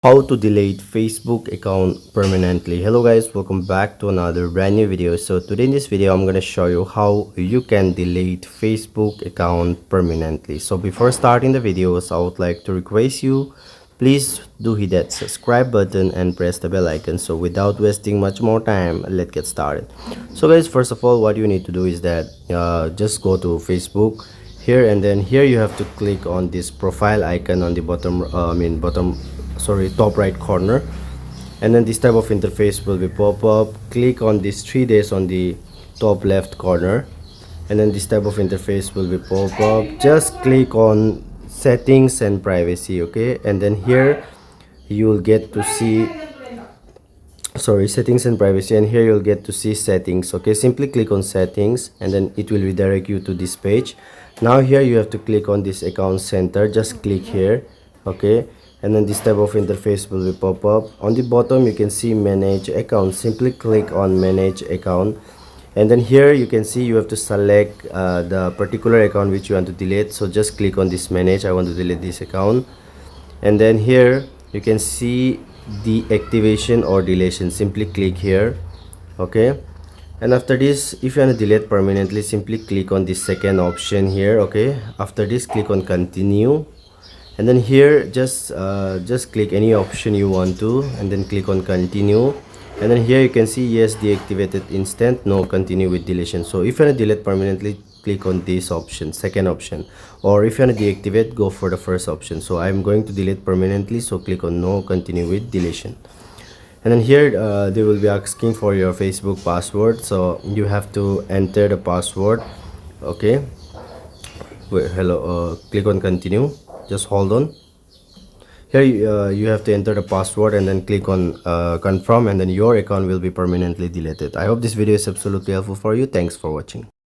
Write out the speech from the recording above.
How to delete Facebook account permanently. Hello guys, welcome back to another brand new video. So today in this video I'm going to show you how you can delete Facebook account permanently. So before starting the videos, I would like to request you, please do hit that subscribe button and press the bell icon. So without wasting much more time, let's get started. So guys, first of all, what you need to do is that just go to Facebook here, and then here you have to click on this profile icon on the top right corner, and then this type of interface will be pop up. Click on these 3 days on the top left corner, and then this type of interface will be pop up. Just click on settings and privacy, okay, and then here you will get to see settings and privacy, and here you'll get to see settings. Okay, simply click on settings and then it will redirect you to this page. Now here you have to click on this account center. Just click here, okay, and then this type of interface will be pop up. On the bottom you can see manage account. Simply click on manage account, and then here you can see you have to select the particular account which you want to delete. So just click on this manage. I want to delete this account, and then here you can see deactivation or deletion. Simply click here, okay, and after this, if you want to delete permanently, simply click on this second option here, okay. After this, click on continue, and then here just click any option you want to, and then click on continue, and then here you can see yes, deactivated instant, no, continue with deletion. So if you want to delete permanently, click on this option, second option, or if you want to deactivate, go for the first option. So I'm going to delete permanently, so click on no, continue with deletion. And then here they will be asking for your Facebook password, so you have to enter the password, okay. Wait, hello, click on continue, just hold on. Here you have to enter the password and then click on confirm, and then your account will be permanently deleted. I hope this video is absolutely helpful for you. Thanks for watching.